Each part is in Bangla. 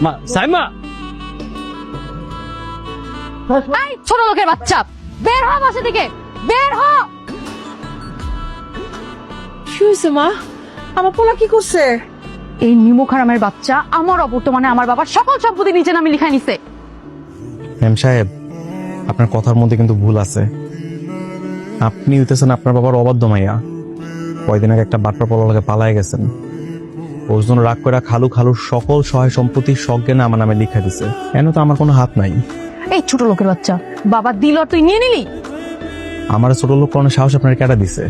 মা সাইমা, এই ছোট লোকের বাচ্চা, বের হ বাসা থেকে, বের হ। কি হয়েছে মা? আমার পোলা কি করছে? এই নিমুখ হারামের বাচ্চা আমার অবর্তমানে আমার বাবার সকল সম্পত্তি নিচে নামে লিখাই নিছে। ম্যাম সাহেব, আপনার কথার মধ্যে কিন্তু ভুল আছে। আপনি হইতেছেন আপনার বাবার অবাধ্য মাইয়া। কয়দিন আগে একটা বাটপার পোলাকে পালায় গেছেন। ওর জন্য রাগ করে খালুর সকল সহায় সম্পত্তি সজ্ঞানে আমার নামে লিখা দিছে। কেন তো আমার কোনো হাত নাই। এই ছোট লোকের বাচ্চা, বাবা দিল আর তুই নিয়ে নিলি? আমার ছোট লোক কোনো সাহস আপনার কেটা দিছে?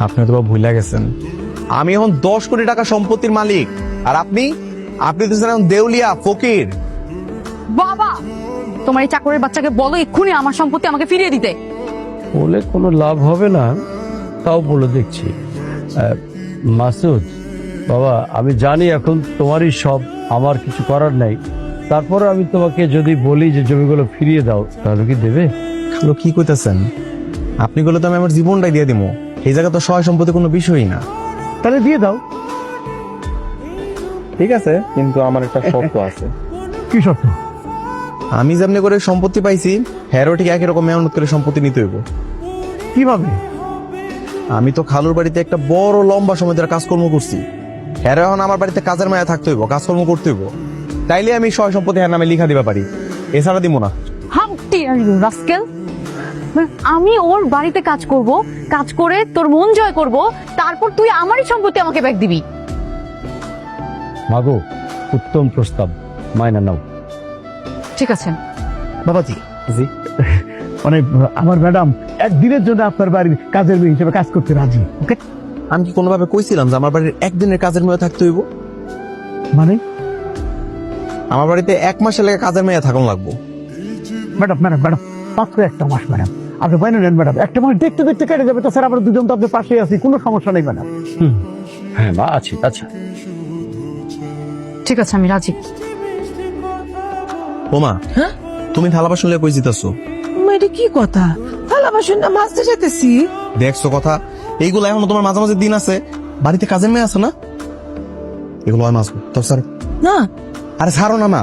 আপনি তো ভুলে গেছেন আমি এখন 10 কোটি টাকা সম্পত্তির মালিক, আর আপনি তো এখন দেউলিয়া ফকির। বাবা, তোমার এই চাকরের বাচ্চাকে বলো এক্ষুনি আমার সম্পত্তি আমাকে ফিরিয়ে দিতে। বলে কোনো লাভ হবে না, তাও বলে দেখছি। মাসুদ বাবা, আমি জানি এখন তোমারই সব, আমার কিছু করার নাই। তারপরে আমি তোমাকে যদি বলি যে জমিগুলো ফিরিয়ে দাও, তাহলে কি দেবে? খালু কি কইতেছেন? আপনি বলে তো আমি আমার জীবনটাই দিয়ে দিব। এই জায়গা তো সহায় সম্পত্তি কোনো বিষয়ই না। তাহলে দিয়ে দাও। ঠিক আছে, কিন্তু আমার একটা শর্ত আছে। কি শর্ত? আমি যেমনি করে সম্পত্তি পাইছি, হ্যারো ঠিক একই রকম মেহনত করে সম্পত্তি নিতে হইব। কিভাবে? আমি তো খালুর বাড়িতে একটা বড় লম্বা সময় ধরে কাজকর্ম করছি। হ্যারো এখন আমার বাড়িতে কাজের মায়া থাকতে হইব, কাজকর্ম করতে হইব। তাইলে আমি সহায় সম্পত্তি হ্যার নামে লিখা দিবা পারি, এছাড়া দিব না। How dare you rascal! আমি ওর বাড়িতে কাজ করব, কাজ করে তোর মন জয় করব, তারপর তুই আমারই সম্পত্তি আমাকে ব্যাক দিবি? মাগো, উত্তম প্রস্তাব, মাইনা নাও। ঠিক আছে বাবাজি, জি, মানে আমার ম্যাডাম একদিনের জন্য আপনার বাড়ির কাজের মেয়ে হিসেবে কাজ করতে রাজি। ওকে? আমি কি কোনোভাবে কইছিলাম যে আমার বাড়ির একদিনের কাজের মেয়ে থাকতে হইব? মানে আমার বাড়িতে 1 মাসের লেগে কাজের মেয়ে থাকুন লাগবো। ম্যাডাম ম্যাডাম ম্যাডাম মাত্র একটা মাস ম্যাডাম, আপনি বাইরে নেন ম্যাডাম। একটা মাস দেখতে দেখতে কেটে যাবে, তো স্যার আমরা দুজন তো আপনার পাশে আছি, কোনো সমস্যা নেই ম্যাডাম। হ্যাঁ বা আছি। আচ্ছা ঠিক আছে, আমি রাজি। ওমা, হ্যাঁ তুমি থালা বাসন লিয়ে কই জিতাছো? মা, এটা কি কথা? থালা বাসন না মাজতে যেতেছি। দেখছো কথা, এইগুলো এখনো তোমার মাঝে মাঝে দিন আছে। বাড়িতে কাজের মেয়ে আছে না, এগুলো হয় মাঝবো তো স্যার। না, আরে ছাড়ো না মা।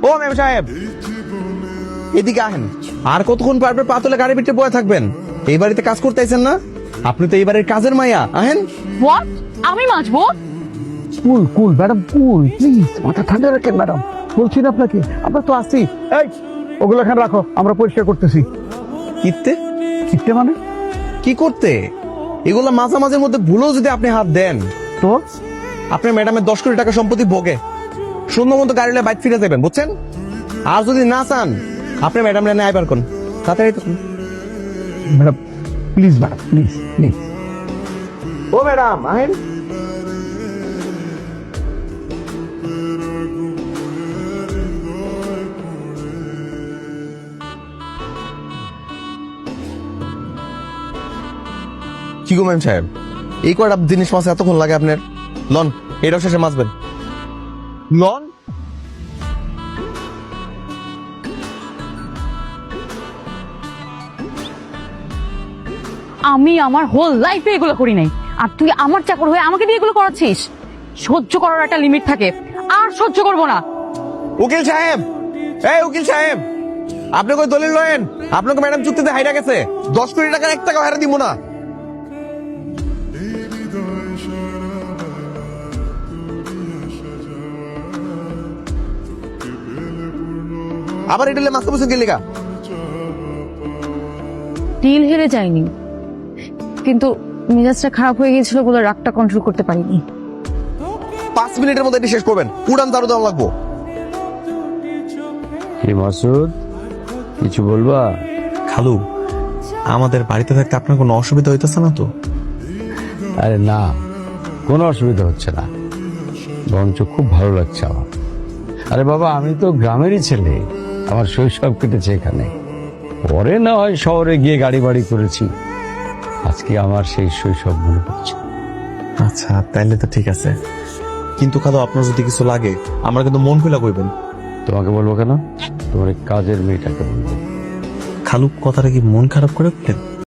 ও ম্যাম সাহেব, এদিকে আহেন। আর কতক্ষণ পারবে পাতলে গাড়ি পিঠে বয়ে থাকবেন? এই বাড়িতে কাজ করতে আইছেন না? আপনি তো এই বাড়ির কাজের মাইয়া। আহেন। হোয়াট? আমি মাজবো? কুল কুল ম্যাডাম, কুল প্লিজ, মাথা ঠান্ডা রাখেন ম্যাডাম। বলছি না আপনাকে, আমরা তো আছি। এই ওগুলো এখানে রাখো, আমরা পরিষ্কার করতেছি। কিতে কিনতে মানে? কি করতে? এগুলো মাঝামাঝির মধ্যে ভুলেও যদি আপনি হাত দেন, তো আপনার ম্যাডামের 10 কোটি টাকা সম্পত্তি ভোগে সুন্দর মতো গাড়ি বাইক ফিরে যাবেন, বুঝছেন? আর যদি না চান, আপনি ম্যাডাম লেনে আইবার কোন তাড়াতাড়ি তো। Madam please, madam please please. ও ম্যাডাম আহেন। কি গো ম্যাম সাহেব, এই কয়টা জিনিস মাসে এতক্ষণ লাগে আপনার? লন, এটাও শেষে মাছবেন। লন। আমি আমার হোল লাইফে এগুলো করি নাই, আর তুই আমার চাকর হয়ে আমাকে দিয়ে এগুলো করাচ্ছিস। সহ্য করার একটা লিমিট থাকে, আর সহ্য করব না। উকিল সাহেব, এই উকিল সাহেব, আপনি কই দলিল লয়েন? আপনাকে ম্যাডাম চুক্তিতে হাইরা গেছে, 10 কোটি টাকার 1 টাকা হারা দিব না। আবার এটা মাথা বসে গেলে গা। ডিল হেরে যায়নি, কিন্তু মেজাজটা খারাপ হয়ে গিয়েছিল বলে রাগটা কন্ট্রোল করতে পারিনি। 5 মিনিটের মধ্যে এটি শেষ করবেন, উড়ান তারও দেওয়া লাগবো। কি মাসুদ, কিছু বলবা? খালু, আমাদের বাড়িতে থাকতে আপনার কোনো অসুবিধা হইতেছে না তো? আরে না, কোনো অসুবিধা হচ্ছে না, বরঞ্চ খুব ভালো লাগছে আমার। আরে বাবা, আমি তো গ্রামেরই ছেলে, আমার শৈশব কেটেছে এখানে। পরে না হয় শহরে গিয়ে গাড়ি বাড়ি করেছি, আজকে আমার সেই শৈশব মনে পড়ছে। আচ্ছা, তাইলে তো ঠিক আছে। কিন্তু খালু, আপনার যদি কিছু লাগে আমরা কিন্তু মন খুলা কইবেন। তোমাকে বলবো কেন? তোমার এই কাজের মেয়েটাকে বলবো। খালু, কথাটা কি মন খারাপ করে বললেন?